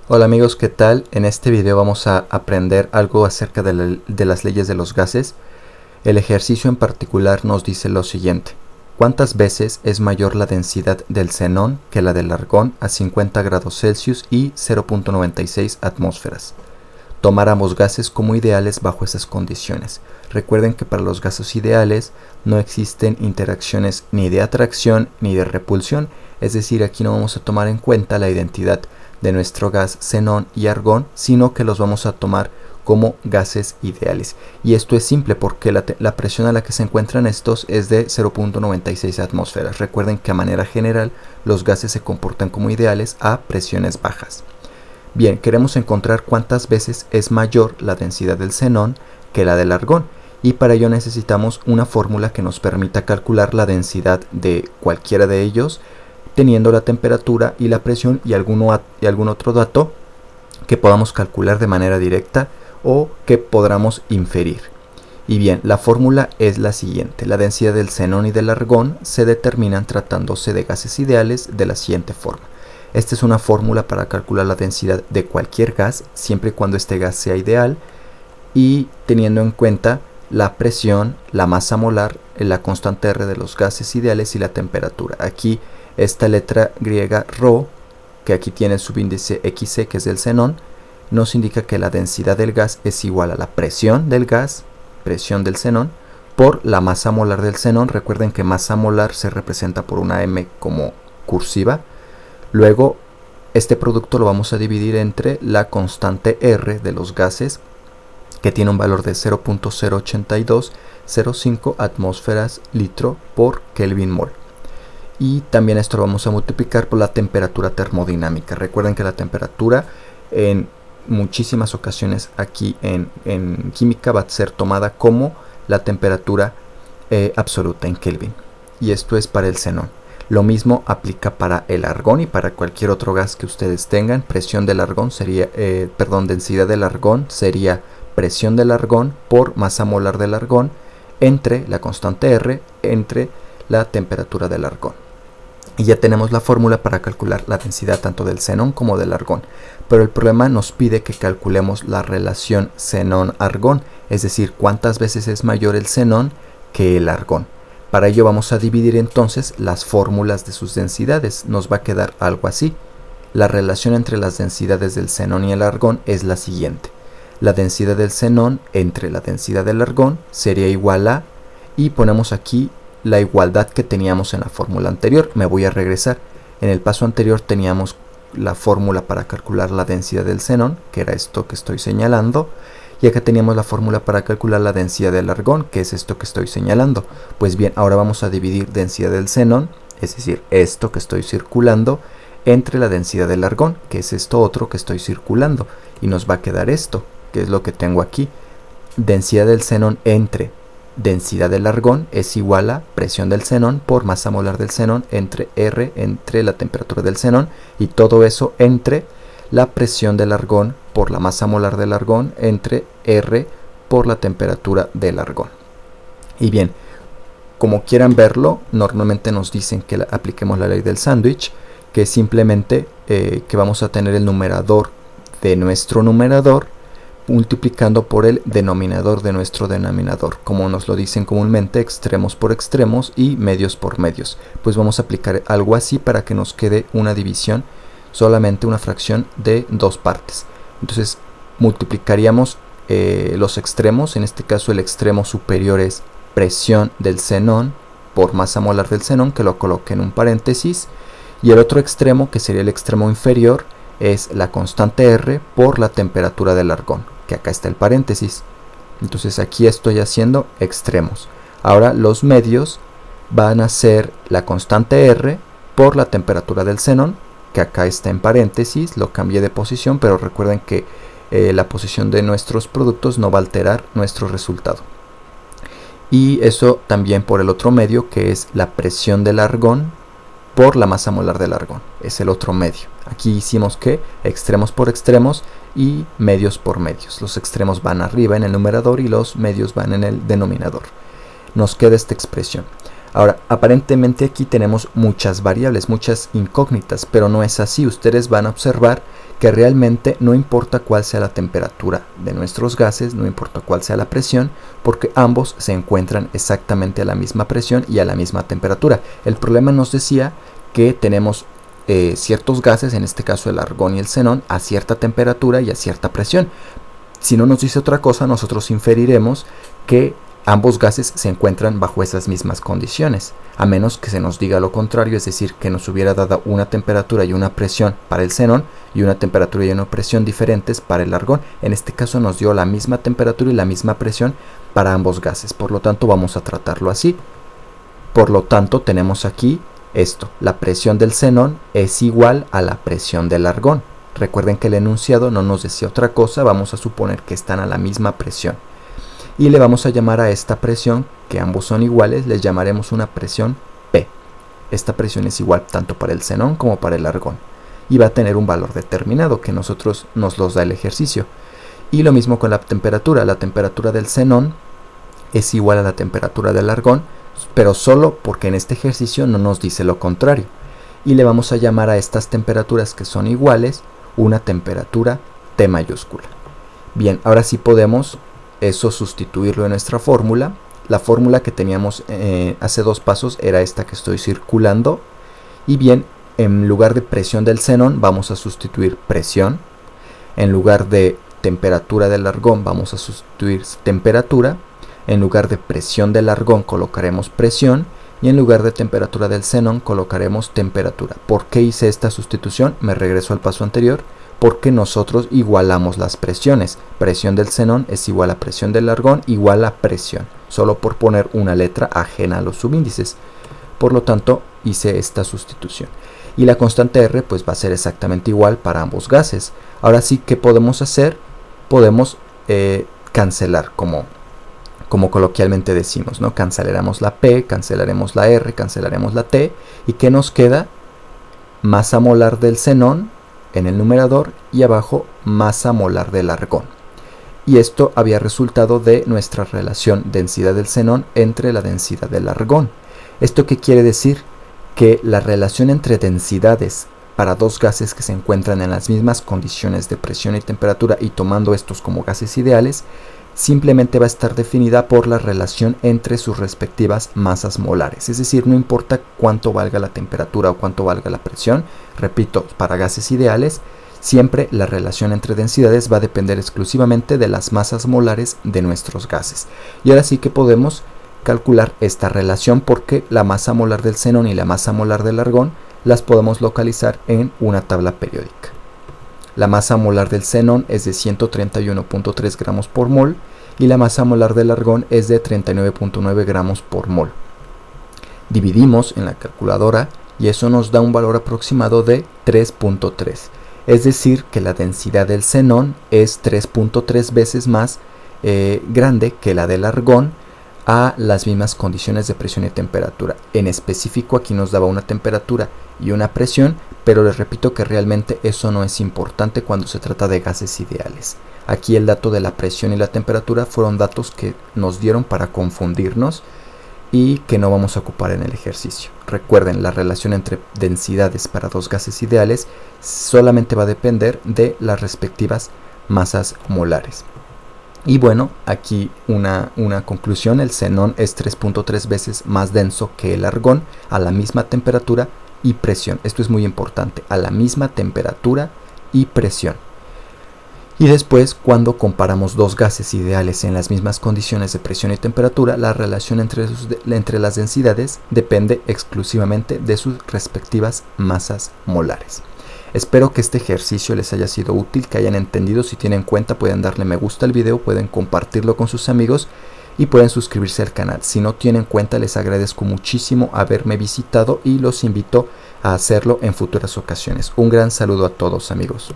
Hola amigos, ¿qué tal? En este video vamos a aprender algo acerca de las leyes de los gases. El ejercicio en particular nos dice lo siguiente. ¿Cuántas veces es mayor la densidad del xenón que la del argón a 50 grados Celsius y 0.96 atmósferas? Tomar ambos gases como ideales bajo esas condiciones. Recuerden que para los gases ideales no existen interacciones ni de atracción ni de repulsión, es decir, aquí no vamos a tomar en cuenta la identidad de nuestro gas xenón y argón, sino que los vamos a tomar como gases ideales. Y esto es simple porque la presión a la que se encuentran estos es de 0.96 atmósferas. Recuerden que a manera general los gases se comportan como ideales a presiones bajas. Bien, queremos encontrar cuántas veces es mayor la densidad del xenón que la del argón, y para ello necesitamos una fórmula que nos permita calcular la densidad de cualquiera de ellos, teniendo la temperatura y la presión y algún otro dato que podamos calcular de manera directa o que podamos inferir. Y bien, la fórmula es la siguiente. La densidad del xenón y del argón se determinan tratándose de gases ideales de la siguiente forma. Esta es una fórmula para calcular la densidad de cualquier gas, siempre y cuando este gas sea ideal, y teniendo en cuenta la presión, la masa molar, la constante R de los gases ideales y la temperatura. Aquí esta letra griega ρ, que aquí tiene el subíndice XC, que es del xenón, nos indica que la densidad del gas es igual a la presión del gas, presión del xenón, por la masa molar del xenón. Recuerden que masa molar se representa por una M como cursiva. Luego, este producto lo vamos a dividir entre la constante R de los gases, que tiene un valor de 0.08205 atmósferas litro por Kelvin mol. Y también esto lo vamos a multiplicar por la temperatura termodinámica. Recuerden que la temperatura en muchísimas ocasiones aquí en química va a ser tomada como la temperatura absoluta en Kelvin. Y esto es para el xenón. Lo mismo aplica para el argón y para cualquier otro gas que ustedes tengan. Presión del argón sería, densidad del argón sería presión del argón por masa molar del argón entre la constante R entre la temperatura del argón. Y ya tenemos la fórmula para calcular la densidad tanto del xenón como del argón. Pero el problema nos pide que calculemos la relación xenón-argón, es decir, cuántas veces es mayor el xenón que el argón. Para ello vamos a dividir entonces las fórmulas de sus densidades. Nos va a quedar algo así. La relación entre las densidades del xenón y el argón es la siguiente. La densidad del xenón entre la densidad del argón sería igual a, y ponemos aquí la igualdad que teníamos en la fórmula anterior. Me voy a regresar. En el paso anterior teníamos la fórmula para calcular la densidad del xenón, que era esto que estoy señalando, y acá teníamos la fórmula para calcular la densidad del argón, que es esto que estoy señalando. Pues bien, ahora vamos a dividir densidad del xenón, es decir, esto que estoy circulando, entre la densidad del argón, que es esto otro que estoy circulando, y nos va a quedar esto, que es lo que tengo aquí. Densidad del xenón entre densidad del argón es igual a presión del xenón por masa molar del xenón entre R, entre la temperatura del xenón, y todo eso entre la presión del argón por la masa molar del argón entre R por la temperatura del argón. Y bien, como quieran verlo, normalmente nos dicen que apliquemos la ley del sándwich, que es simplemente que vamos a tener el numerador de nuestro numerador multiplicando por el denominador de nuestro denominador, como nos lo dicen comúnmente, extremos por extremos y medios por medios. Pues vamos a aplicar algo así para que nos quede una división, solamente una fracción de dos partes. Entonces multiplicaríamos los extremos. En este caso el extremo superior es presión del xenón por masa molar del xenón, que lo coloqué en un paréntesis, y el otro extremo, que sería el extremo inferior, es la constante R por la temperatura del argón, que acá está el paréntesis. Entonces aquí estoy haciendo extremos. Ahora los medios van a ser la constante R por la temperatura del xenón, que acá está en paréntesis. Lo cambié de posición, pero recuerden que la posición de nuestros productos no va a alterar nuestro resultado. Y eso también por el otro medio, que es la presión del argón por la masa molar del argón. Es el otro medio. Aquí hicimos que extremos por extremos y medios por medios. Los extremos van arriba en el numerador y los medios van en el denominador. Nos queda esta expresión. Ahora, aparentemente aquí tenemos muchas variables, muchas incógnitas, pero no es así. Ustedes van a observar que realmente no importa cuál sea la temperatura de nuestros gases, no importa cuál sea la presión, porque ambos se encuentran exactamente a la misma presión y a la misma temperatura. El problema nos decía que tenemos ciertos gases, en este caso el argón y el xenón, a cierta temperatura y a cierta presión. Si no nos dice otra cosa, nosotros inferiremos que ambos gases se encuentran bajo esas mismas condiciones, a menos que se nos diga lo contrario, es decir, que nos hubiera dado una temperatura y una presión para el xenón y una temperatura y una presión diferentes para el argón. En este caso nos dio la misma temperatura y la misma presión para ambos gases, por lo tanto vamos a tratarlo así. Por lo tanto tenemos aquí esto, la presión del xenón es igual a la presión del argón. Recuerden que el enunciado no nos decía otra cosa, vamos a suponer que están a la misma presión. Y le vamos a llamar a esta presión, que ambos son iguales, les llamaremos una presión P. Esta presión es igual tanto para el xenón como para el argón. Y va a tener un valor determinado que nosotros nos los da el ejercicio. Y lo mismo con la temperatura del xenón es igual a la temperatura del argón, pero solo porque en este ejercicio no nos dice lo contrario. Y le vamos a llamar a estas temperaturas que son iguales una temperatura T mayúscula. Bien, ahora sí podemos eso sustituirlo en nuestra fórmula. La fórmula que teníamos hace dos pasos era esta que estoy circulando. Y bien, en lugar de presión del xenón vamos a sustituir presión. En lugar de temperatura del argón vamos a sustituir temperatura. En lugar de presión del argón colocaremos presión. Y en lugar de temperatura del xenón colocaremos temperatura. ¿Por qué hice esta sustitución? Me regreso al paso anterior. Porque nosotros igualamos las presiones. Presión del xenón es igual a presión del argón igual a presión. Solo por poner una letra ajena a los subíndices. Por lo tanto, hice esta sustitución. Y la constante R pues va a ser exactamente igual para ambos gases. Ahora sí, ¿qué podemos hacer? Podemos cancelar, como coloquialmente decimos, ¿no? Cancelaremos la P, cancelaremos la R, cancelaremos la T. ¿Y qué nos queda? Masa molar del xenón en el numerador y abajo masa molar del argón. Y esto había resultado de nuestra relación densidad del xenón entre la densidad del argón. ¿Esto qué quiere decir? Que la relación entre densidades para dos gases que se encuentran en las mismas condiciones de presión y temperatura y tomando estos como gases ideales, simplemente va a estar definida por la relación entre sus respectivas masas molares. Es decir, no importa cuánto valga la temperatura o cuánto valga la presión, repito, para gases ideales, siempre la relación entre densidades va a depender exclusivamente de las masas molares de nuestros gases. Y ahora sí que podemos calcular esta relación porque la masa molar del xenón y la masa molar del argón las podemos localizar en una tabla periódica. La masa molar del xenón es de 131.3 gramos por mol y la masa molar del argón es de 39.9 gramos por mol. Dividimos en la calculadora y eso nos da un valor aproximado de 3.3. Es decir, que la densidad del xenón es 3.3 veces más grande que la del argón a las mismas condiciones de presión y temperatura. En específico aquí nos daba una temperatura y una presión, pero les repito que realmente eso no es importante cuando se trata de gases ideales. Aquí el dato de la presión y la temperatura fueron datos que nos dieron para confundirnos y que no vamos a ocupar en el ejercicio. Recuerden, la relación entre densidades para dos gases ideales solamente va a depender de las respectivas masas molares. Y bueno, aquí una conclusión: el xenón es 3.3 veces más denso que el argón a la misma temperatura y presión. Esto es muy importante, a la misma temperatura y presión. Y después, cuando comparamos dos gases ideales en las mismas condiciones de presión y temperatura, la relación entre las densidades depende exclusivamente de sus respectivas masas molares. Espero que este ejercicio les haya sido útil, que hayan entendido. Si tienen cuenta, pueden darle me gusta al video, pueden compartirlo con sus amigos y pueden suscribirse al canal. Si no tienen cuenta, les agradezco muchísimo haberme visitado y los invito a hacerlo en futuras ocasiones. Un gran saludo a todos, amigos.